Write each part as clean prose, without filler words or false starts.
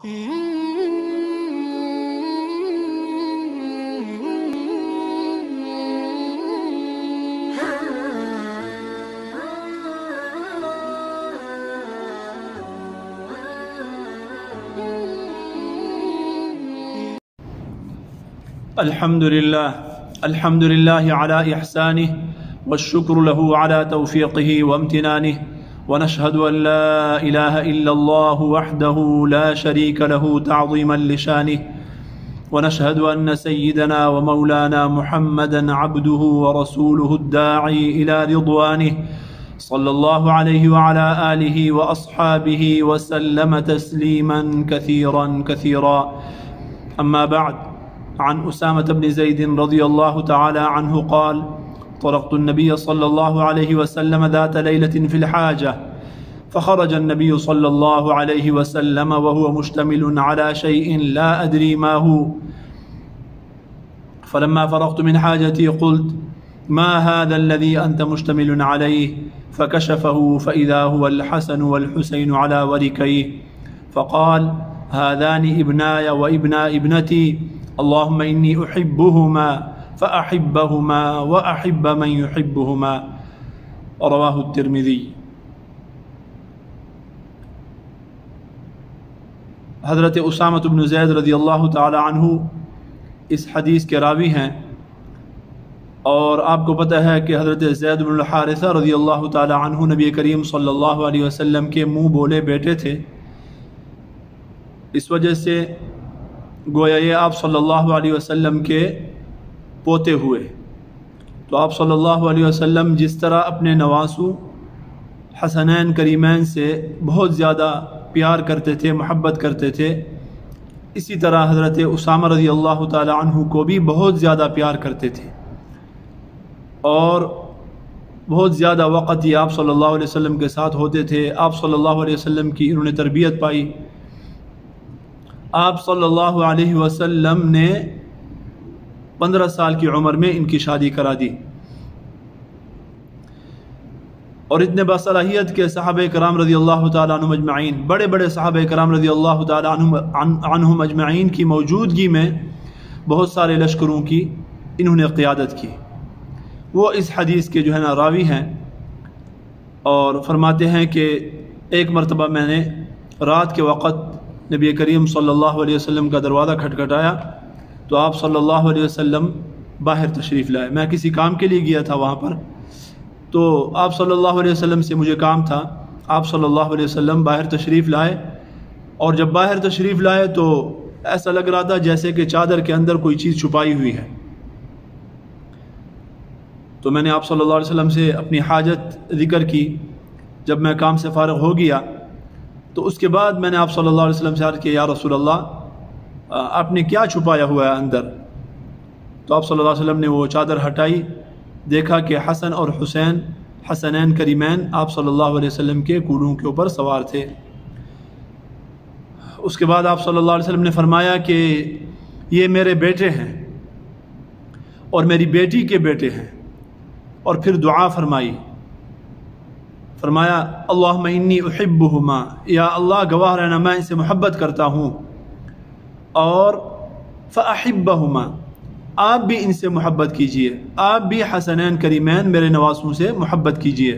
الحمد لله على إحسانه والشكر له على توفيقه وامتنانه، ونشهد أن لا إله إلا الله وحده لا شريك له تعظيما لشانه، ونشهد أن سيدنا ومولانا محمدا عبده ورسوله الداعي إلى رضوانه، صلى الله عليه وعلى آله وأصحابه وسلم تسليما كثيرا كثيرا. أما بعد، عن أسامة بن زيد رضي الله تعالى عنه قال: طرقت النبي صلى الله عليه وسلم ذات ليلة في الحاجة، فخرج النبي صلى الله عليه وسلم وهو مشتمل على شيء لا أدري ما هو، فلما فرغت من حاجتي قلت: ما هذا الذي أنت مشتمل عليه؟ فكشفه فإذا هو الحسن والحسين على وركيه، فقال: هذان ابناي وابنا ابنتي، اللهم إني أحبهما فأحبهما وأحب من يحبهما. رواه الترمذی. حضرت اسامۃ بن زید رضی اللہ تعالی عنہ اس حدیث کے راوی ہیں، اور آپ کو پتہ ہے کہ حضرت زید بن الحارثہ رضی اللہ تعالی عنہ نبی کریم صلی اللہ علیہ وسلم کے منہ بولے بیٹے تھے. اس وجہ سے گویا یہ آپ صلی اللہ علیہ وسلم کے پوتے ہوئے. تو آپ صلی اللہ علیہ وسلم جس طرح اپنے نواسوں حسنین کریمین سے بہت زیادہ پیار کرتے تھے، محبت کرتے تھے، اسی طرح حضرت اسامہ رضی اللہ تعالی عنہ کو بھی بہت زیادہ پیار کرتے تھے، اور بہت زیادہ وقت یہ آپ صلی اللہ علیہ وسلم کے ساتھ ہوتے تھے. آپ صلی اللہ علیہ وسلم کی انہوں نے تربیت پائی. آپ صلی اللہ علیہ وسلم نے 15 سال کی عمر میں ان کی شادی کرا دی، اور اتنے باصلاحیت کے صحابہ کرام رضی اللہ تعالیٰ عنہم اجمعین، بڑے بڑے صحابہ کرام رضی اللہ تعالیٰ عنہم اجمعین کی موجودگی میں بہت سارے لشکروں کی انہوں نے قیادت کی. وہ اس حدیث کے جو ہے نا راوی ہیں، اور فرماتے ہیں کہ ایک مرتبہ میں نے رات کے وقت نبی کریم صلی اللہ علیہ وسلم کا دروازہ کھٹکھٹایا تو آپ صلی اللہ علیہ وسلم باہر تشریف لائے. میں کسی کام کے لیے گیا تھا وہاں پر، تو آپ صلی اللہ علیہ وسلم سے مجھے کام تھا. آپ صلی اللہ علیہ وسلم باہر تشریف لائے، اور جب باہر تشریف لائے تو ایسا لگ رہا تھا جیسے کہ چادر کے اندر کوئی چیز چھپائی ہوئی ہے. تو میں نے آپ صلی اللہ علیہ وسلم سے اپنی حاجت ذکر کی. جب میں کام سے فارغ ہو گیا تو اس کے بعد میں نے آپ صلی اللہ علیہ وسلم سے عرض کیا: یا رسول اللہ، آپ نے کیا چھپایا ہوا ہے اندر؟ تو آپ صلی اللہ علیہ وسلم نے وہ چادر ہٹائی، دیکھا کہ حسن اور حسین حسنین کریمین آپ صلی اللہ علیہ وسلم کے گھوڑوں کے اوپر سوار تھے. اس کے بعد آپ صلی اللہ علیہ وسلم نے فرمایا کہ یہ میرے بیٹے ہیں اور میری بیٹی کے بیٹے ہیں، اور پھر دعا فرمائی. فرمایا: اللہم انی احبہما، یا اللہ گواہ رہنا میں ان سے محبت کرتا ہوں، اور فاحبہما، آپ بھی ان سے محبت کیجئے، آپ بھی حسنین کریمین میرے نواسوں سے محبت کیجئے.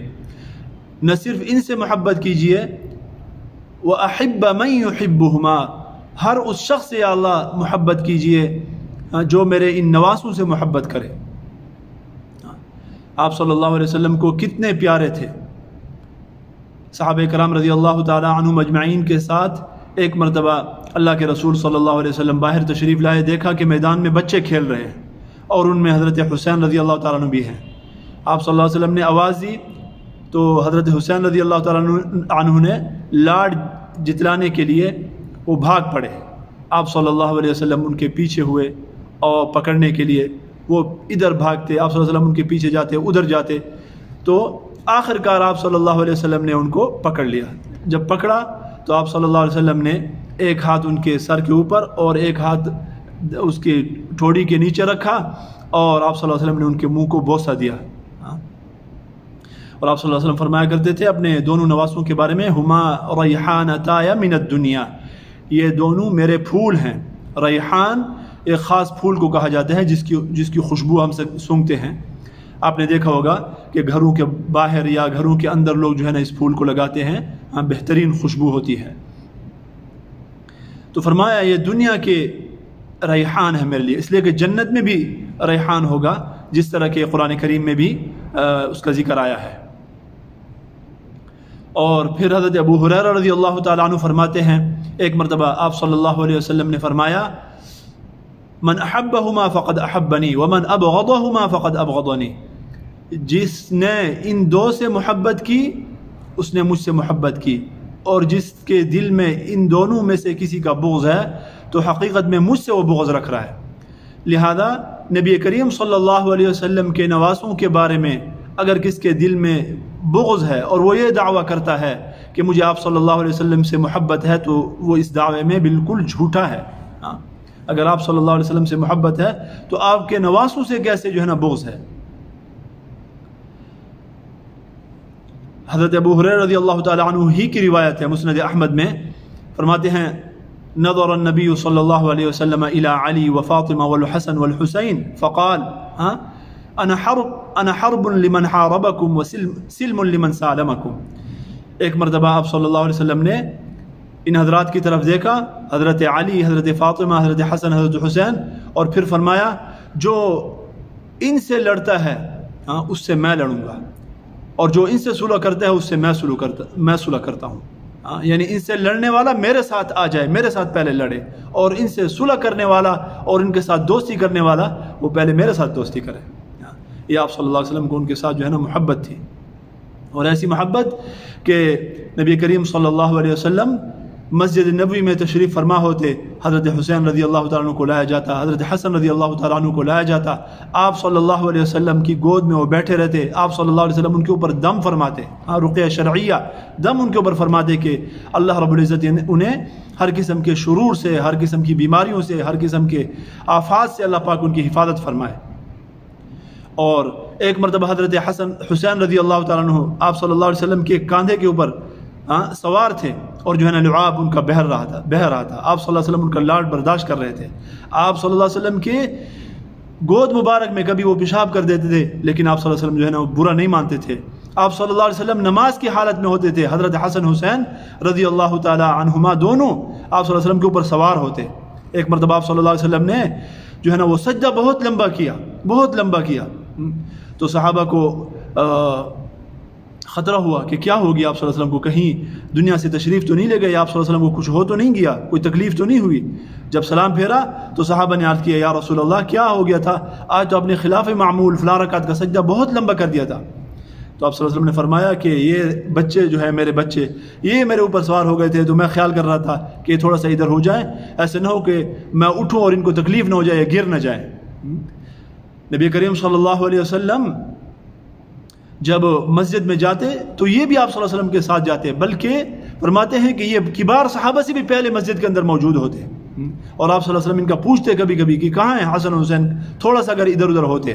نہ صرف ان سے محبت کیجئے، واحب من یحبہما، ہر اس شخص سے یا اللہ محبت کیجئے جو میرے ان نواسوں سے محبت کرے. آپ صلی اللہ علیہ وسلم کو کتنے پیارے تھے. صحابہ کرام رضی اللہ تعالی عنہم اجمعین کے ساتھ ایک مرتبہ اللہ کے رسول صلی اللہ علیہ وسلم باہر تشریف لائے، دیکھا کہ میدان میں بچے کھیل رہے ہیں، اور ان میں حضرت حسین رضی اللہ تعالیٰ عنہ بھی ہیں. آپ صلی اللہ علیہ وسلم نے آواز دی تو حضرت حسین رضی اللہ تعالیٰ عنہ نے لاڈ جتلانے کے لیے وہ بھاگ پڑے. آپ صلی اللہ علیہ وسلم ان کے پیچھے ہوئے، اور پکڑنے کے لیے وہ ادھر بھاگتے، آپ صلی اللہ علیہ وسلم ان کے پیچھے جاتے، ادھر جاتے، تو آخر کار آپ صلی اللہ علیہ وسلم نے ان کو پکڑ لیا. جب پکڑا تو آپ صلی اللہ علیہ وسلم نے ایک ہاتھ ان کے سر کے اوپر اور ایک ہاتھ اس کی ٹھوڑی کے نیچے رکھا، اور آپ صلی اللہ علیہ وسلم نے ان کے منہ کو بوسہ دیا. اور آپ صلی اللہ علیہ وسلم فرمایا کرتے تھے اپنے دونوں نواسوں کے بارے میں: ہما ریحانتا من الدنیا، یہ دونوں میرے پھول ہیں۔ ریحان ایک خاص پھول کو کہا جاتا ہے جس کی خوشبو ہم سونگھتے ہیں۔ آپ نے دیکھا ہوگا کہ گھروں کے باہر یا گھروں کے اندر لوگ جو ہے نا اس پھول کو لگاتے ہیں، ہاں بہترین خوشبو ہوتی ہے۔ تو فرمایا یہ دنیا کے ریحان ہے میرے لیے، اس لیے کہ جنت میں بھی ریحان ہوگا، جس طرح کہ قرآن کریم میں بھی اس کا ذکر آیا ہے۔ اور پھر حضرت ابو ہریرہ رضی اللہ تعالیٰ عنہ فرماتے ہیں ایک مرتبہ آپ صلی اللہ علیہ وسلم نے فرمایا من احبہما فقد احبنی ومن ابغضہما فقد ابغضنی، جس نے ان دو سے محبت کی اس نے مجھ سے محبت کی، اور جس کے دل میں ان دونوں میں سے کسی کا بغض ہے تو حقیقت میں مجھ سے وہ بغض رکھ رہا ہے۔ لہذا نبی کریم صلی اللہ علیہ وسلم کے نواسوں کے بارے میں اگر کس کے دل میں بغض ہے اور وہ یہ دعویٰ کرتا ہے کہ مجھے آپ صلی اللہ علیہ وسلم سے محبت ہے، تو وہ اس دعوے میں بالکل جھوٹا ہے۔ ہاں اگر آپ صلی اللہ علیہ وسلم سے محبت ہے تو آپ کے نواسوں سے کیسے جو ہے نا بغض ہے۔ حضرت ابو ہریرہ رضی اللہ تعالی عنہ ہی کی روایت ہے مسند احمد میں، فرماتے ہیں نظر النبی صلی اللہ علیہ وسلم الى علی وفاطمہ والحسن والحسین فقال انا حرب لمن حاربکم وسلم لمن سالمکم۔ ایک مرتبہ آپ صلی اللہ علیہ وسلم نے ان حضرات کی طرف دیکھا، حضرت علی، حضرت فاطمہ، حضرت حسن، حضرت حسین، اور پھر فرمایا جو ان سے لڑتا ہے اس سے میں لڑوں گا، اور جو ان سے صلح کرتا ہے اس سے میں صلح کرتا ہوں۔ یعنی ان سے لڑنے والا میرے ساتھ آ جائے، میرے ساتھ پہلے لڑے، اور ان سے صلح کرنے والا اور ان کے ساتھ دوستی کرنے والا وہ پہلے میرے ساتھ دوستی کرے۔ یہ آپ صلی اللہ علیہ وسلم کو ان کے ساتھ جو ہے نا محبت تھی، اور ایسی محبت کہ نبی کریم صلی اللہ علیہ وسلم مسجد نبوی میں تشریف فرما ہوتے، حضرت حسین رضی اللہ تعالیٰ عنہ کو لایا جاتا، حضرت حسن رضی اللہ تعالیٰ عنہ کو لایا جاتا، آپ صلی اللہ علیہ وسلم کی گود میں وہ بیٹھے رہتے، آپ صلی اللہ علیہ وسلم ان کے اوپر دم فرماتے، رقیہ شرعیہ دم ان کے اوپر فرماتے کہ اللہ رب العزت انہیں ہر قسم کے شرور سے، ہر قسم کی بیماریوں سے، ہر قسم کے آفات سے اللہ پاک ان کی حفاظت فرمائے۔ اور ایک مرتبہ حضرت حسین رضی اللہ تعالیٰ عنہ آپ صلی اللہ علیہ وسلم کے کاندھے کے اوپر سوار تھے، اور جو ہے نا لعاب ان کا بہہ رہا تھا، آپ صلی اللہ علیہ وسلم ان کا لاڈ برداشت کر رہے تھے۔ آپ صلی اللہ علیہ وسلم کے گود مبارک میں کبھی وہ پیشاب کر دیتے تھے، لیکن آپ صلی اللہ علیہ وسلم جو ہے نا وہ برا نہیں مانتے تھے۔ آپ صلی اللہ علیہ وسلم نماز کی حالت میں ہوتے تھے، حضرت حسن حسین رضی اللہ تعالی عنہما دونوں آپ صلی اللہ علیہ وسلم کے اوپر سوار ہوتے۔ ایک مرتبہ آپ صلی اللہ علیہ وسلم نے جو ہے نا وہ سجدہ بہت لمبا کیا، تو صحابہ کو خطرہ ہوا کہ کیا ہو گیا، آپ صلی اللہ علیہ وسلم کو کہیں دنیا سے تشریف تو نہیں لے گئے، آپ صلی اللہ علیہ وسلم کو کچھ ہو تو نہیں گیا، کوئی تکلیف تو نہیں ہوئی۔ جب سلام پھیرا تو صحابہ نے عرض کیا یا رسول اللہ کیا ہو گیا تھا، آج تو اپنے خلاف معمول فلاں رکعت کا سجدہ بہت لمبا کر دیا تھا۔ تو آپ صلی اللہ علیہ وسلم نے فرمایا کہ یہ بچے جو ہے میرے بچے یہ میرے اوپر سوار ہو گئے تھے، تو میں خیال کر رہا تھا کہ یہ تھوڑا سا ادھر ہو جائیں، ایسے نہ ہو کہ میں اٹھوں اور ان کو تکلیف نہ ہو جائے، گر نہ جائیں۔ نبی کریم صلی اللہ علیہ وسلم جب مسجد میں جاتے تو یہ بھی آپ صلی اللہ علیہ وسلم کے ساتھ جاتے، بلکہ فرماتے ہیں کہ یہ کبار صحابہ سے بھی پہلے مسجد کے اندر موجود ہوتے، اور آپ صلی اللہ علیہ وسلم ان کا پوچھتے کبھی کبھی کہ کہاں ہیں حسن حسین، تھوڑا سا اگر ادھر ادھر ہوتے۔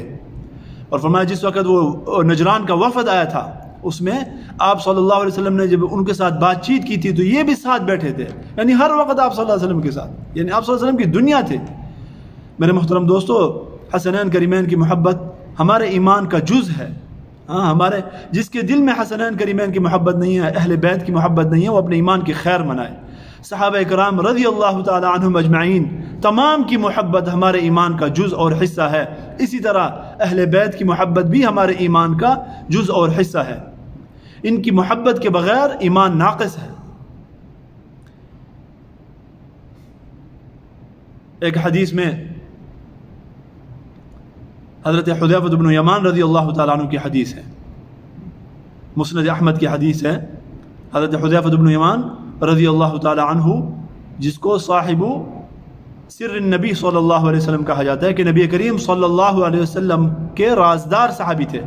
اور فرمایا جس وقت وہ نجران کا وفد آیا تھا اس میں آپ صلی اللہ علیہ وسلم نے جب ان کے ساتھ بات چیت کی تھی تو یہ بھی ساتھ بیٹھے تھے، یعنی ہر وقت آپ صلی اللہ علیہ وسلم کے ساتھ، یعنی آپ صلی اللہ علیہ وسلم کی دنیا تھے۔ میرے محترم دوستو، حسنین کریمین کی محبت ہمارے ایمان کا جز ہے۔ ہمارے جس کے دل میں حسنین کریمین کی محبت نہیں ہے، اہل بیت کی محبت نہیں ہے، وہ اپنے ایمان کی خیر منائے۔ صحابہ کرام رضی اللہ تعالی عنہم اجمعین تمام کی محبت ہمارے ایمان کا جز اور حصہ ہے، اسی طرح اہل بیت کی محبت بھی ہمارے ایمان کا جز اور حصہ ہے۔ ان کی محبت کے بغیر ایمان ناقص ہے۔ ایک حدیث میں حضرت حذیفہ بن یمان رضی اللہ تعالیٰ عنہ کی حدیث ہے، مسند احمد کی حدیث ہے، حضرت حذیفہ بن یمان رضی اللہ تعالیٰ عنہ جس کو صاحب سر النبی صلی اللہ علیہ وسلم کہا جاتا ہے کہ نبی کریم صلی اللہ علیہ وسلم کے رازدار صحابی تھے۔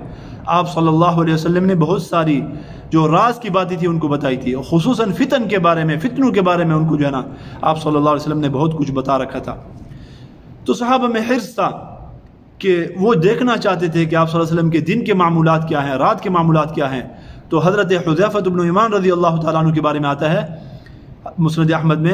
آپ صلی اللہ علیہ وسلم نے بہت ساری جو راز کی باتیں تھی ان کو بتائی تھی، خصوصاً فتن کے بارے میں، فتنوں کے بارے میں ان کو جو ہے نا آپ صلی اللہ علیہ وسلم نے بہت کچھ بتا رکھا تھا۔ تو صحابہ میں حرص تھا کہ وہ دیکھنا چاہتے تھے کہ آپ صلی اللہ علیہ وسلم کے دن کے معمولات کیا ہیں، رات کے معمولات کیا ہیں۔ تو حضرت حذیفہ بن یمان رضی اللہ تعالیٰ عنہ کے بارے میں آتا ہے مسند احمد میں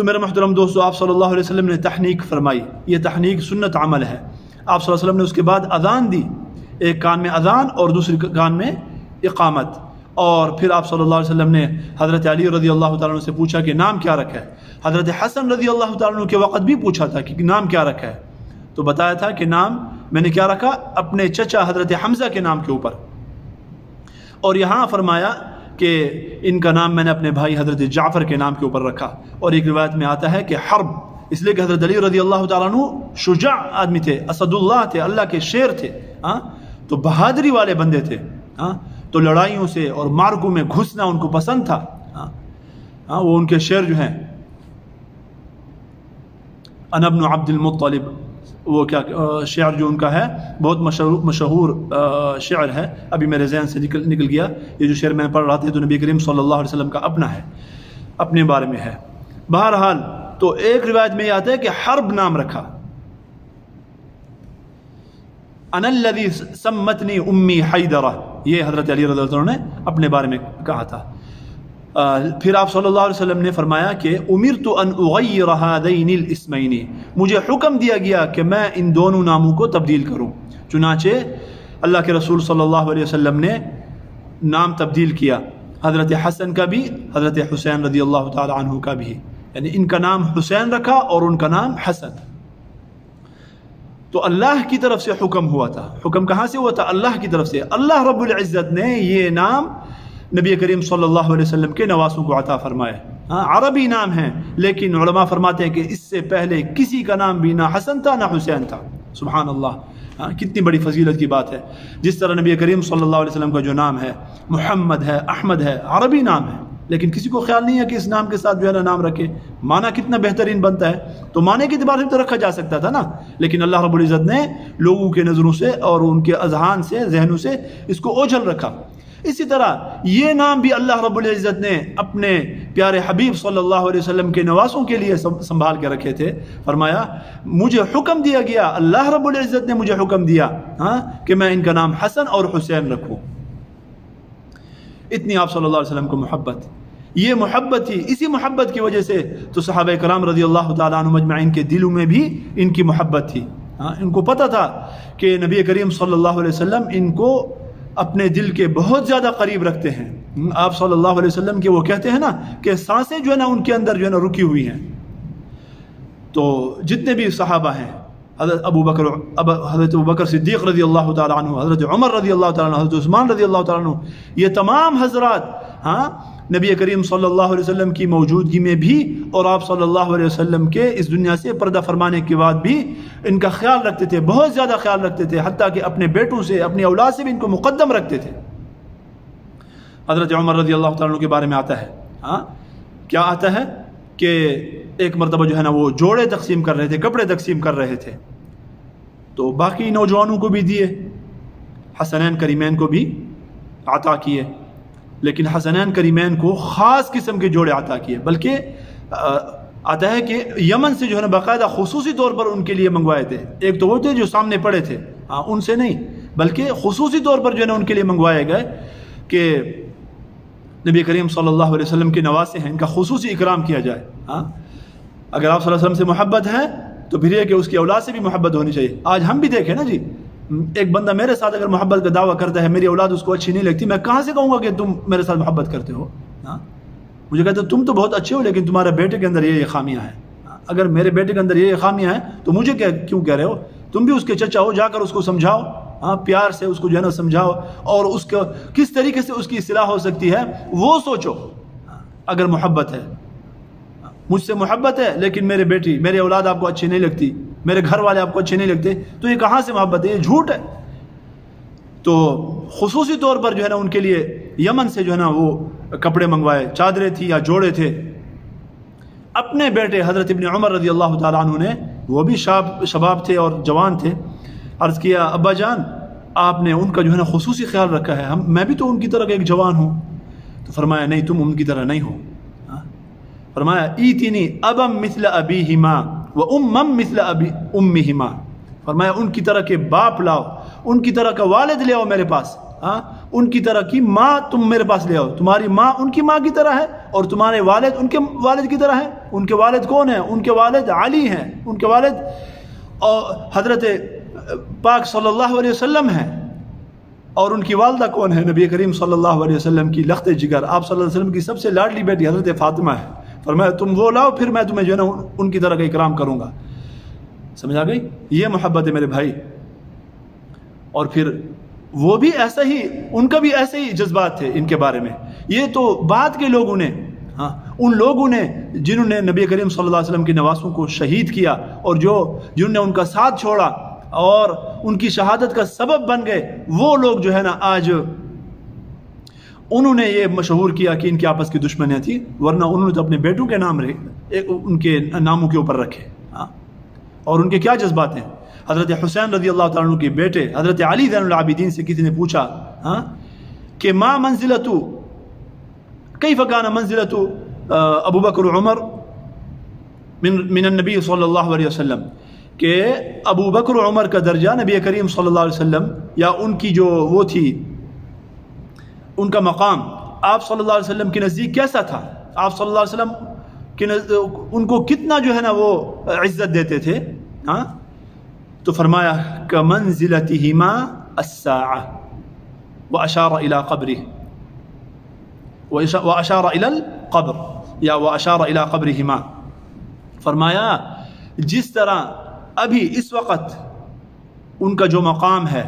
تو میرے محترم دوستو، آپ صلی اللہ علیہ وسلم نے تحنیک فرمائی. یہ تحنیک سنت عمل ہے. آپ صلی اللہ علیہ وسلم نے اس کے بعد اذان دی، ایک کان میں اذان اور دوسری کان میں اقامت. اور پھر آپ صلی اللہ علیہ وسلم نے حضرت علی رضی اللہ تعالیٰ عنہ سے پوچھا کہ نام کیا رکھا ہے. حضرت حسن رضی اللہ تعالیٰ عنہ کے وقت بھی پوچھا تھا کہ نام کیا رکھا ہے، تو بتایا تھا کہ نام میں نے کیا رکھا، اپنے چچا حضرت حمزہ کے نام کے اوپر. اور یہاں فرمایا کہ ان کا نام میں نے اپنے بھائی حضرت جعفر کے نام کے اوپر رکھا. اور ایک روایت میں آتا ہے کہ حرب، اس لیے کہ حضرت علی رضی اللہ تعالیٰ عنہ شجاع آدمی تھے، اسد اللہ تھے، اللہ کے شیر تھے، تو بہادری والے بندے تھے. تو لڑائیوں سے اور مارکوں میں گھسنا ان کو پسند تھا. وہ ان کے شعر جو ہیں، انا ابن عبد المطلب، وہ کیا شعر جو ان کا ہے بہت مشہور شعر ہے، ابھی میرے ذہن سے نکل گیا. یہ جو شعر میں پڑھ رہا تھا تو نبی کریم صلی اللہ علیہ وسلم کا اپنا ہے، اپنے بارے میں ہے. بہرحال تو ایک روایت میں یہ آتا ہے کہ حرب نام رکھا. انا الذی سمتنی امی حیدرہ، یہ حضرت علی رضی اللہ عنہ نے اپنے بارے میں کہا تھا. پھر آپ صلی اللہ علیہ وسلم نے فرمایا کہ امرت ان اغیر هذین الاسمین، مجھے حکم دیا گیا کہ میں ان دونوں ناموں کو تبدیل کروں. چنانچہ اللہ کے رسول صلی اللہ علیہ وسلم نے نام تبدیل کیا، حضرت حسن کا بھی، حضرت حسین رضی اللہ تعالی عنہ کا بھی. یعنی ان کا نام حسین رکھا اور ان کا نام حسن. تو اللہ کی طرف سے حکم ہوا تھا. حکم کہاں سے ہوا تھا؟ اللہ کی طرف سے. اللہ رب العزت نے یہ نام نبی کریم صلی اللہ علیہ وسلم کے نواسوں کو عطا فرمائے. عربی نام ہیں، لیکن علماء فرماتے ہیں کہ اس سے پہلے کسی کا نام بھی نہ حسن تھا نہ حسین تھا. سبحان اللہ، کتنی بڑی فضیلت کی بات ہے. جس طرح نبی کریم صلی اللہ علیہ وسلم کا جو نام ہے محمد ہے، احمد ہے، عربی نام ہے، لیکن کسی کو خیال نہیں ہے کہ اس نام کے ساتھ جو ہے نا نام رکھے. معنی کتنا بہترین بنتا ہے. تو معنی کے اعتبار سے تو رکھا جا سکتا تھا نا، لیکن اللہ رب العزت نے لوگوں کے نظروں سے اور ان کے اذہان سے، ذہنوں سے اس کو اوجھل رکھا. اسی طرح یہ نام بھی اللہ رب العزت نے اپنے پیارے حبیب صلی اللہ علیہ وسلم کے نواسوں کے لیے سنبھال کے رکھے تھے. فرمایا مجھے حکم دیا گیا، اللہ رب العزت نے مجھے حکم دیا کہ میں ان کا نام حسن اور حسین رکھوں. اتنی آپ صلی اللہ علیہ وسلم کو محبت. یہ محبت تھی، اسی محبت کی وجہ سے تو صحابہ کرام رضی اللہ تعالیٰ عنہ مجمعین کے دلوں میں بھی ان کی محبت تھی. ان کو پتہ تھا کہ نبی کریم صلی اللہ علیہ وسلم ان کو اپنے دل کے بہت زیادہ قریب رکھتے ہیں. آپ صلی اللہ علیہ وسلم کے وہ کہتے ہیں نا کہ سانسیں جو ہے نا ان کے اندر جو ہے نا رکی ہوئی ہیں. تو جتنے بھی صحابہ ہیں، حضرت ابو بکر صدیق رضی اللہ تعالیٰ عنہ، حضرت عمر رضی اللہ تعالیٰ عنہ، حضرت عثمان رضی اللہ تعالیٰ عنہ، یہ تمام حضرات نبی کریم صلی اللہ علیہ وسلم کی موجودگی میں بھی اور آپ صلی اللہ علیہ وسلم کے اس دنیا سے پردہ فرمانے کے بعد بھی ان کا خیال رکھتے تھے، بہت زیادہ خیال رکھتے تھے، حتیٰ کہ اپنے بیٹوں سے، اپنی اولاد سے بھی ان کو مقدم رکھتے تھے. حضرت عمر رضی اللہ تعالیٰ عنہ کے بارے میں آتا ہے، کیا آتا ہے کہ ایک مرتبہ جو ہے نا وہ جوڑے تقسیم کر رہے تھے، کپڑے تقسیم کر رہے تھے، تو باقی نوجوانوں کو بھی دیے، حسنین کریمین کو بھی عطا کیے، لیکن حسنین کریمین کو خاص قسم کے جوڑے عطا کیے. بلکہ آتا ہے کہ یمن سے جو ہے نا باقاعدہ خصوصی طور پر ان کے لیے منگوائے تھے. ایک تو وہ تھے جو سامنے پڑے تھے، ان سے نہیں، بلکہ خصوصی طور پر جو ہے نا ان کے لیے منگوائے گئے کہ نبی کریم صلی اللہ علیہ وسلم کے نواسے ہیں، ان کا خصوصی اکرام کیا جائے. اگر آپ صلی اللہ علیہ وسلم سے محبت ہے تو پھر یہ کہ اس کی اولاد سے بھی محبت ہونی چاہیے. آج ہم بھی دیکھیں نا جی، ایک بندہ میرے ساتھ اگر محبت کا دعویٰ کرتا ہے، میری اولاد اس کو اچھی نہیں لگتی، میں کہاں سے کہوں گا کہ تم میرے ساتھ محبت کرتے ہو؟ مجھے کہتے تم تو بہت اچھے ہو، لیکن تمہارے بیٹے کے اندر یہ خامیاں ہیں. اگر میرے بیٹے کے اندر یہ خامیاں ہیں تو مجھے کیوں کہہ رہے ہو؟ تم بھی اس کے چچا ہو، جا کر اس کو سمجھاؤ، پیار سے اس کو جو ہے نا سمجھاؤ، اور اس کو کس طریقے سے اس کی اصلاح ہو سکتی ہے وہ سوچو. اگر محبت ہے، مجھ سے محبت ہے لیکن میرے بیٹی، میری اولاد آپ کو اچھی نہیں لگتی، میرے گھر والے آپ کو اچھے نہیں لگتے، تو یہ کہاں سے محبت ہے؟ یہ جھوٹ ہے. تو خصوصی طور پر جو ہے نا ان کے لیے یمن سے جو ہے نا وہ کپڑے منگوائے، چادریں تھی یا جوڑے تھے. اپنے بیٹے حضرت ابن عمر رضی اللہ تعالیٰ عنہ نے، وہ بھی شباب تھے اور جوان تھے، عرض کیا ابا جان آپ نے ان کا جو ہے نا خصوصی خیال رکھا ہے، میں بھی تو ان کی طرح ایک جوان ہوں. تو فرمایا نہیں، تم ان کی طرح نہیں ہو. فرمایا ایتنی ابم مثل ابیہما و امم مثل امہما. فرمایا ان کی طرح کے باپ لاؤ، ان کی طرح کا والد لے آؤ میرے پاس، ان کی طرح کی ماں تم میرے پاس لے آؤ. تمہاری ماں ان کی ماں کی طرح ہے اور تمہارے والد ان کے والد کی طرح ہیں. ان کے والد کون ہیں؟ ان کے والد علی ہیں. ان کے والد اور حضرت پاک صلی اللہ علیہ وسلم ہیں. اور ان کی والدہ کون ہے؟ نبی کریم صلی اللہ علیہ وسلم کی لخت جگر، آپ صلی اللہ علیہ وسلم کی سب سے لاڈلی بیٹی حضرت فاطمہ ہے. فرمایا تم وہ لاؤ پھر میں تمہیں جو ہے نا ان کی طرح کا اکرام کروں گا. سمجھ آ گئی؟ یہ محبت ہے میرے بھائی. اور پھر وہ بھی ایسا ہی، ان کا بھی ایسے ہی جذبات تھے ان کے بارے میں. یہ تو بعد کے لوگوں نے، ان لوگوں نے جنہوں نے نبی کریم صلی اللہ علیہ وسلم کے نواسوں کو شہید کیا اور جنہوں نے ان کا ساتھ چھوڑا اور ان کی شہادت کا سبب بن گئے، وہ لوگ جو ہے نا آج انہوں نے یہ مشہور کیا کہ ان کے آپس کی دشمنیاں تھی، ورنہ انہوں نے تو اپنے بیٹوں کے نام ان کے ناموں کے اوپر رکھے. اور ان کے کیا جذبات ہیں. حضرت حسین رضی اللہ تعالیٰ عنہ کے بیٹے حضرت علی زین العابدین سے کسی نے پوچھا کہ ما منزلت کیف کان منزلت ابو بکر عمر من النبی صلی اللہ علیہ وسلم، کہ ابو بکر عمر کا درجہ نبی کریم صلی اللہ علیہ وسلم یا ان کی جو وہ تھی ان کا مقام آپ صلی اللہ علیہ وسلم کے نزدیک کیسا تھا. آپ صلی اللہ علیہ وسلم کے ان کو کتنا جو ہے نا وہ عزت دیتے تھے. تو فرمایا کمنزلتہما الساعہ واشار الى قبره واشار الى القبر یا واشار الى قبرہما. فرمایا جس طرح ابھی اس وقت ان کا جو مقام ہے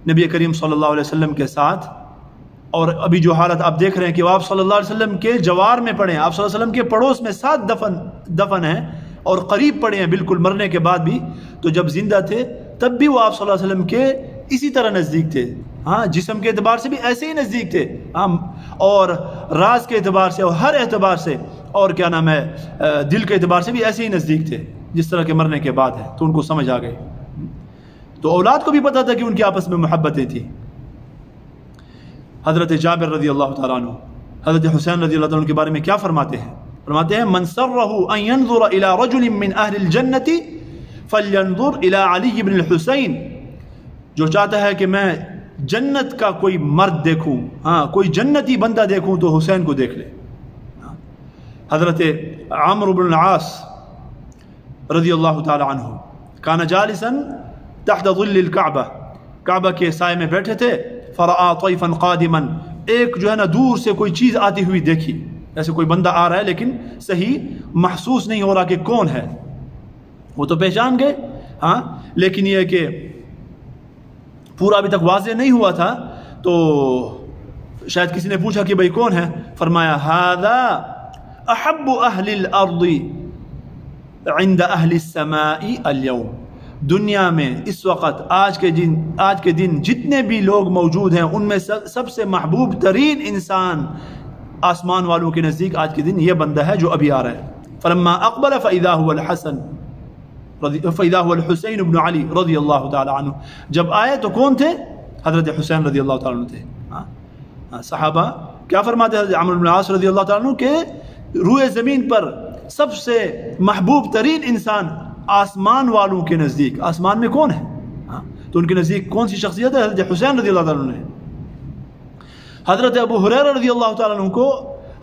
نبی کریم صلی اللہ علیہ وسلم کے ساتھ، اور ابھی جو حالت آپ دیکھ رہے ہیں کہ وہ آپ صلی اللہ علیہ وسلم کے جوار میں پڑے ہیں، آپ صلی اللہ علیہ وسلم کے پڑوس میں ساتھ دفن ہیں اور قریب پڑے ہیں بالکل مرنے کے بعد بھی. تو جب زندہ تھے تب بھی وہ آپ صلی اللہ علیہ وسلم کے اسی طرح نزدیک تھے. جسم کے اعتبار سے بھی ایسے ہی نزدیک تھے، اور راز کے اعتبار سے اور ہر اعتبار سے، اور کیا نام ہے دل کے اعتبار سے بھی ایسے ہی نزدیک تھے جس طرح کے مرنے کے بعد ہے. تو ان کو سمجھ آ گئی. تو اولاد کو بھی پتا تھا کہ ان کی آپس میں محبتیں تھیں. حضرت جابر رضی اللہ تعالیٰ عنہ حضرت حسین رضی اللہ تعالیٰ عنہ کے بارے میں کیا فرماتے ہیں؟ فرماتے ہیں من سرہ ان ينظر الى رجل من اہل الجنت فلینظر الى علی بن الحسین. جو چاہتا ہے کہ میں جنت کا کوئی مرد دیکھوں، کوئی جنتی بندہ دیکھوں، تو حسین کو دیکھ لے. حضرت عمرو بن العاص رضی اللہ تعالی عنہ کان جالسا تحت ظل الکعبہ، کعبہ کے سائے میں بیٹھے تھے. فرآ طیفا قادما، ایک جو ہے نا دور سے کوئی چیز آتی ہوئی دیکھی، ایسے کوئی بندہ آ رہا ہے لیکن صحیح محسوس نہیں ہو رہا کہ کون ہے. وہ تو پہچان گئے لیکن یہ کہ پورا ابھی تک واضح نہیں ہوا تھا. تو شاید کسی نے پوچھا کہ بھئی کون ہے؟ فرمایا ھذا احب اہل الارض عند اہل السماء اليوم. دنیا میں اس وقت آج کے دن جتنے بھی لوگ موجود ہیں ان میں سب سے محبوب ترین انسان آسمان والوں کے نزدیک آج کے دن یہ بندہ ہے جو ابھی آ رہا ہے. فلما اقبل فاذا هو الحسن فاذا هو الحسین بن علی رضی اللہ تعالی عنہ. جب آئے تو کون تھے؟ حضرت حسین رضی اللہ تعالی عنہ تھے. صحابہ کیا فرماتے ہیں؟ عمرو بن العاص رضی اللہ تعالی عنہ کہ روئے زمین پر سب سے محبوب ترین انسان آسمان والوں کے نزدیک، آسمان میں کون ہے؟ تو ان کے نزدیک کون سی شخصیت ہے؟ حضرت حسین رضی اللہ تعالیٰ عنہ ہے. حضرت ابو ہریرہ رضی اللہ تعالیٰ عنہ کو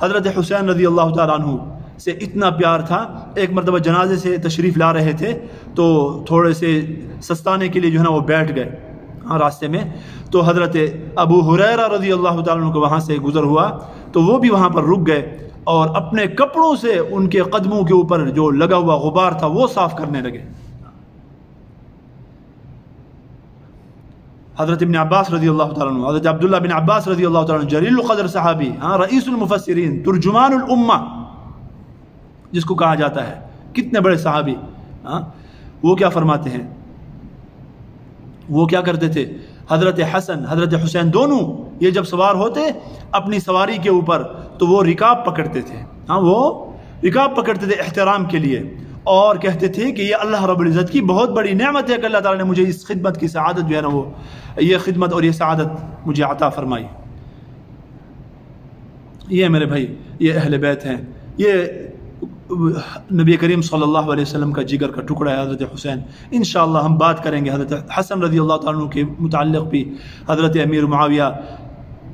حضرت حسین رضی اللہ تعالیٰ عنہ سے اتنا پیار تھا. ایک مرتبہ جنازے سے تشریف لا رہے تھے تو تھوڑے سے سستانے کے لیے جو ہے نا وہ بیٹھ گئے راستے میں. تو حضرت ابو ہریرہ رضی اللہ تعالیٰ عنہ کو وہاں سے گزر ہوا تو وہ بھی وہاں پر رک گئے اور اپنے کپڑوں سے ان کے قدموں کے اوپر جو لگا ہوا غبار تھا وہ صاف کرنے لگے. حضرت ابن عباس رضی اللہ تعالیٰ عنہ، حضرت عبداللہ بن عباس رضی اللہ تعالیٰ عنہ، جلیل القدر صحابی، رئیس المفسرین، ترجمان الامہ جس کو کہا جاتا ہے، کتنے بڑے صحابی. وہ کیا فرماتے ہیں؟ وہ کیا کرتے تھے؟ حضرت حسن حضرت حسین دونوں یہ جب سوار ہوتے اپنی سواری کے اوپر تو وہ رکاب پکڑتے تھے. وہ رکاب پکڑتے تھے احترام کے لیے اور کہتے تھے کہ یہ اللہ رب العزت کی بہت بڑی نعمت ہے کہ اللہ تعالیٰ نے مجھے اس خدمت کی سعادت جو ہے نا وہ یہ خدمت اور یہ سعادت مجھے عطا فرمائی. یہ میرے بھائی یہ اہل بیت ہیں. یہ نبی کریم صلی اللہ علیہ وسلم کا جگر کا ٹکڑا ہے حضرت حسین. انشاءاللہ ہم بات کریں گے حضرت حسن رضی اللہ تعالیٰ عنہ کے متعلق بھی. حضرت امیر معاویہ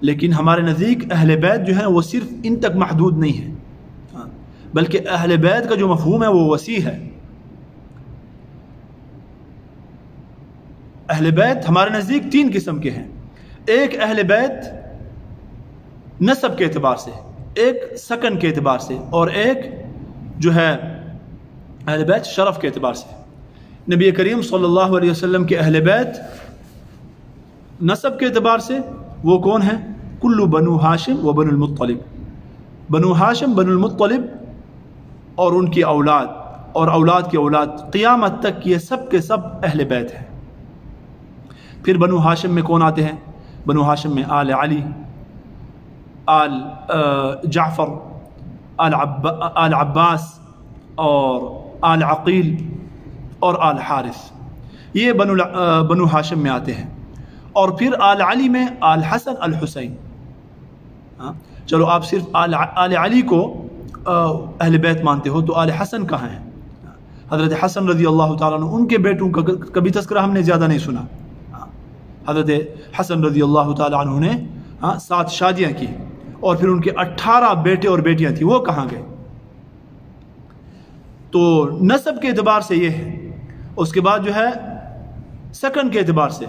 لیکن ہمارے نزدیک اہل بیت جو ہے وہ صرف ان تک محدود نہیں ہے، بلکہ اہل بیت کا جو مفہوم ہے وہ وسیع ہے۔ اہل بیت ہمارے نزدیک 3 قسم کے ہیں، ایک اہل بیت نسب کے اعتبار سے، ایک سکن کے اعتبار سے، اور ایک جو ہے اہل بیت شرف کے اعتبار سے۔ نبی کریم صلی اللہ علیہ وسلم کے اہل بیت نسب کے اعتبار سے وہ کون ہیں؟ کل بنو ہاشم و بنو المطلب، بنو ہاشم، بنو المطلب اور ان کی اولاد اور اولاد کی اولاد قیامت تک یہ سب کے سب اہل بیت ہیں۔ پھر بنو ہاشم میں کون آتے ہیں؟ بنو ہاشم میں آل علی، آل جعفر، آل عباس اور آل عقیل اور آل حارث، یہ بنو ہاشم میں آتے ہیں۔ اور پھر آل علی میں آل حسن الحسین۔ چلو آپ صرف آل علی کو اہل بیت مانتے ہو، تو آل حسن کہاں ہیں؟ حضرت حسن رضی اللہ تعالیٰ عنہ، ان کے بیٹوں کا کبھی تذکرہ ہم نے زیادہ نہیں سنا۔ حضرت حسن رضی اللہ تعالیٰ عنہ نے 7 شادیاں کی، اور پھر ان کے 18 بیٹے اور بیٹیاں تھیں، وہ کہاں گئے؟ تو نسب کے اعتبار سے یہ ہے۔ اس کے بعد جو ہے سکن کے اعتبار سے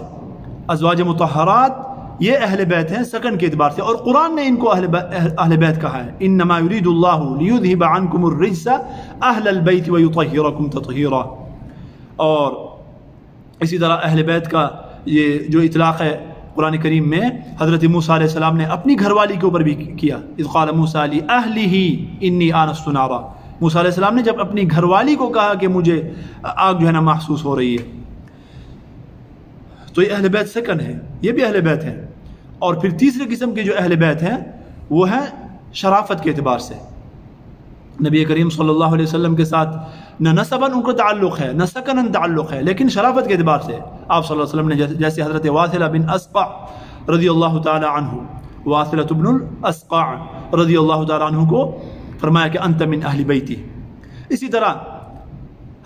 ازواج مطہرات یہ اہل بیت ہیں سکن کے اعتبار سے، اور قرآن نے ان کو اہل بیت کہا ہے، انما یرید اللہ لیذہب عنکم الرجس اہل البیت ویطہرکم تطہیرا۔ اور اسی طرح اہل بیت کا یہ جو اطلاق ہے قرآن کریم میں حضرت موسیٰ علیہ السلام نے اپنی گھر والی کے اوپر بھی کیا، اذ قال موسیٰ لأہلہ انی آنست نارا۔ موسیٰ علیہ السلام نے جب اپنی گھر والی کو کہا کہ مجھے آگ جو ہے نا محسوس ہو رہی ہے، تو یہ اہل بیت سکن ہے، یہ بھی اہل بیت ہے۔ اور پھر تیسرے قسم کے جو اہل بیت ہیں وہ ہیں شرافت کے اعتبار سے۔ نبی کریم صلی اللہ علیہ وسلم کے ساتھ نہ نسباً ان کو تعلق ہے، نہ سکناً تعلق ہے، لیکن شرافت کے اعتبار سے آپ صلی اللہ علیہ وسلم نے جیسے حضرت واثلہ بن اسقع رضی اللہ تعالی عنہ، واثلہ بن الاسقع رضی اللہ تعالی عنہ کو فرمایا کہ انت من اہل بیتی۔ اسی طرح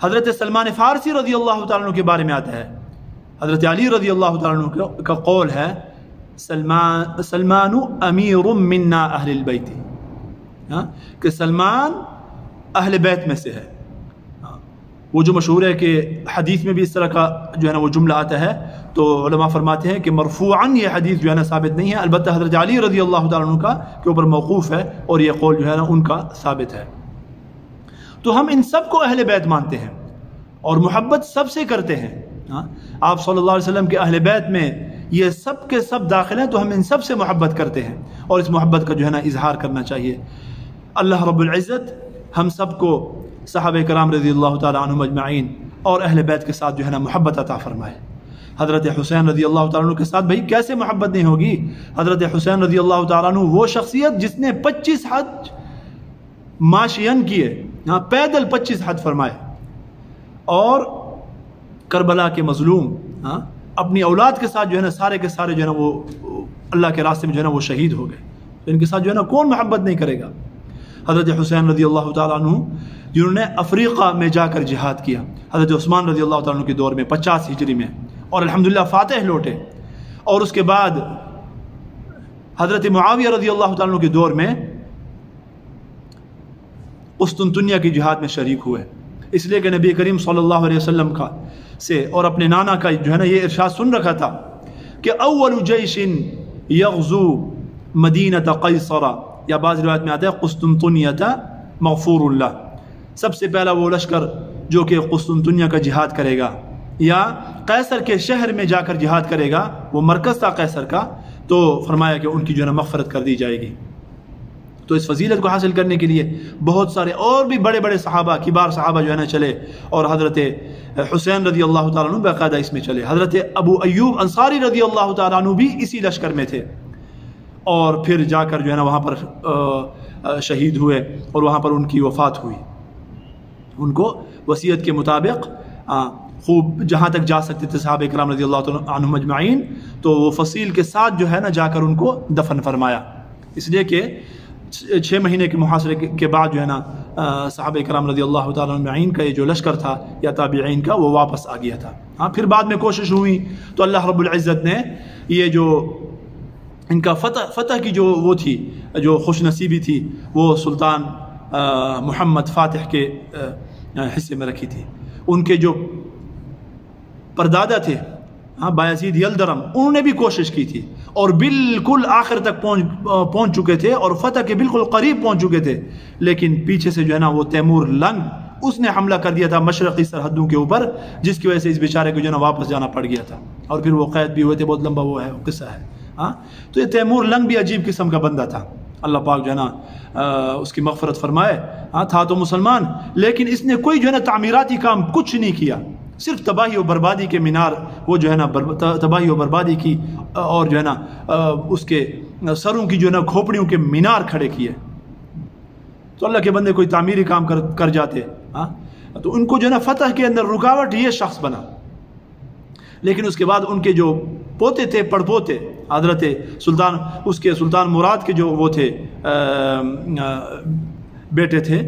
حضرت سلمان فارسی رضی اللہ تعالیٰ عنہ کے بارے میں آتا ہے، حضرت علی رضی اللہ تعالیٰ عنہ کا قول ہے سلمان امیر منا اہل البیت، کہ سلمان اہل بیت میں سے ہے۔ وہ جو مشہور ہے کہ حدیث میں بھی اس طرح کا جو ہے نا وہ جملہ آتا ہے، تو علماء فرماتے ہیں کہ مرفوعاً یہ حدیث جو ہے نا ثابت نہیں ہے، البتہ حضرت علی رضی اللہ تعالیٰ عنہ کا کے اوپر موقوف ہے، اور یہ قول جو ہے نا ان کا ثابت ہے۔ تو ہم ان سب کو اہل بیت مانتے ہیں اور محبت سب سے کرتے ہیں۔ آپ صلی اللہ علیہ وسلم کے اہل بیت میں یہ سب کے سب داخل ہیں، تو ہم ان سب سے محبت کرتے ہیں، اور اس محبت کا جو ہے نا اظہار کرنا چاہیے۔ اللہ رب العزت ہم سب کو صحابہ کرام رضی اللہ تعالیٰ عنہم اجمعین اور اہل بیت کے ساتھ جو ہے نا محبت عطا فرمائے۔ حضرت حسین رضی اللہ تعالیٰ عنہ کے ساتھ بھائی کیسے محبت نہیں ہوگی؟ حضرت حسین رضی اللہ تعالیٰ عنہ وہ شخصیت جس نے 25 حج ماشین کیے، پیدل 25 حج فرمائے، اور کربلا کے مظلوم اپنی اولاد کے ساتھ جو ہے نا سارے کے سارے جو ہے نا وہ اللہ کے راستے میں جو ہے نا وہ شہید ہو گئے، تو ان کے ساتھ جو ہے نا کون محبت نہیں کرے گا؟ حضرت حسین رضی اللہ تعالیٰ عنہ جنہوں نے افریقہ میں جا کر جہاد کیا، حضرت عثمان رضی اللہ تعالیٰ عنہ کے دور میں 50 ہجری میں، اور الحمدللہ فاتح لوٹے، اور اس کے بعد حضرت معاویہ رضی اللہ تعالیٰ عنہ کے دور میں قسطنطنیہ کی جہاد میں شریک ہوئے، اس لیے کہ نبی کریم صلی اللہ علیہ وسلم کا سے اور اپنے نانا کا جو ہے نا یہ ارشاد سن رکھا تھا کہ اول جیش یغزو مدینہ قیصر، یا بعض روایت میں آتا ہے قسطنطنیہ مغفور اللہ، سب سے پہلا وہ لشکر جو کہ قسطنطنیہ کا جہاد کرے گا یا قیصر کے شہر میں جا کر جہاد کرے گا، وہ مرکز تھا قیصر کا، تو فرمایا کہ ان کی جو ہے نا مغفرت کر دی جائے گی۔ تو اس فضیلت کو حاصل کرنے کے لیے بہت سارے اور بھی بڑے بڑے صحابہ، کبار صحابہ جو ہے نا چلے، اور حضرت حسین رضی اللہ تعالیٰ عنہ باقاعدہ اس میں چلے، حضرت ابو ایوب انصاری رضی اللہ تعالیٰ عنہ بھی اسی لشکر میں تھے، اور پھر جا کر جو ہے نا وہاں پر شہید ہوئے، اور وہاں پر ان کی وفات ہوئی۔ ان کو وصیت کے مطابق خوب جہاں تک جا سکتے تھے صحابہ کرام رضی اللہ تعالیٰ عنہم اجمعین، تو وہ فصیل کے ساتھ جو ہے نا جا کر ان کو دفن فرمایا، اس لیے کہ 6 مہینے کے محاصرے کے بعد جو ہے نا صحابہ کرام رضی اللہ تعالیٰ عنہ کا یہ جو لشکر تھا یا تابعین کا وہ واپس آ گیا تھا۔ پھر بعد میں کوشش ہوئی تو اللہ رب العزت نے یہ جو ان کا فتح کی جو وہ تھی، جو خوش نصیبی تھی، وہ سلطان محمد فاتح کے حصے میں رکھی تھی۔ ان کے جو پردادا تھے بایزید یلدرم، انہوں نے بھی کوشش کی تھی اور بالکل آخر تک پہنچ چکے تھے اور فتح کے بالکل قریب پہنچ چکے تھے، لیکن پیچھے سے جو ہے نا وہ تیمور لنگ اس نے حملہ کر دیا تھا مشرقی سرحدوں کے اوپر، جس کی وجہ سے اس بیچارے کو جو ہے نا واپس جانا پڑ گیا تھا اور پھر وہ قید بھی ہوئے تھے۔ بہت لمبا وہ ہے قصہ ہے۔ تو یہ تیمور لنگ بھی عجیب قسم کا بندہ تھا، اللہ پاک جو ہے نا اس کی مغفرت فرمائے۔ تھا تو مسلمان، لیکن اس نے کوئی جو ہے نا تعمیراتی کام کچھ نہیں کیا، صرف تباہی و بربادی کے مینار وہ جو ہے نا تباہی و بربادی کی، اور جو ہے نا اس کے سروں کی جو ہے نا کھوپڑیوں کے مینار کھڑے کیے۔ تو اللہ کے بندے کوئی تعمیری کام کر جاتے، تو ان کو جو ہے نا فتح کے اندر رکاوٹ یہ شخص بنا۔ لیکن اس کے بعد ان کے جو پوتے تھے، پڑپوتے، حضرت سلطان مراد کے جو وہ تھے بیٹے تھے،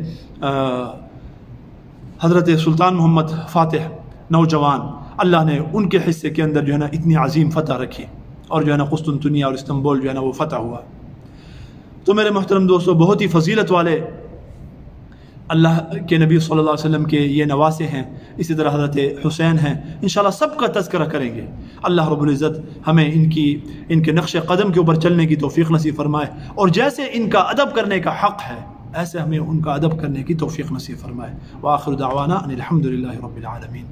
حضرت سلطان محمد فاتح نوجوان، اللہ نے ان کے حصے کے اندر جو ہے نا اتنی عظیم فتح رکھی، اور جو ہے نا قسطنطنیہ اور استنبول جو ہے نا وہ فتح ہوا۔ تو میرے محترم دوستو، بہت ہی فضیلت والے اللہ کے نبی صلی اللہ علیہ وسلم کے یہ نواسے ہیں، اسی طرح حضرت حسین ہیں، انشاءاللہ سب کا تذکرہ کریں گے۔ اللہ رب العزت ہمیں ان کے نقش قدم کے اوپر چلنے کی توفیق نصیب فرمائے، اور جیسے ان کا ادب کرنے کا حق ہے ایسے ہمیں ان کا ادب کرنے کی توفیق نصیب فرمائے۔ وآخر دعوانا ان الحمد للہ رب العالمین۔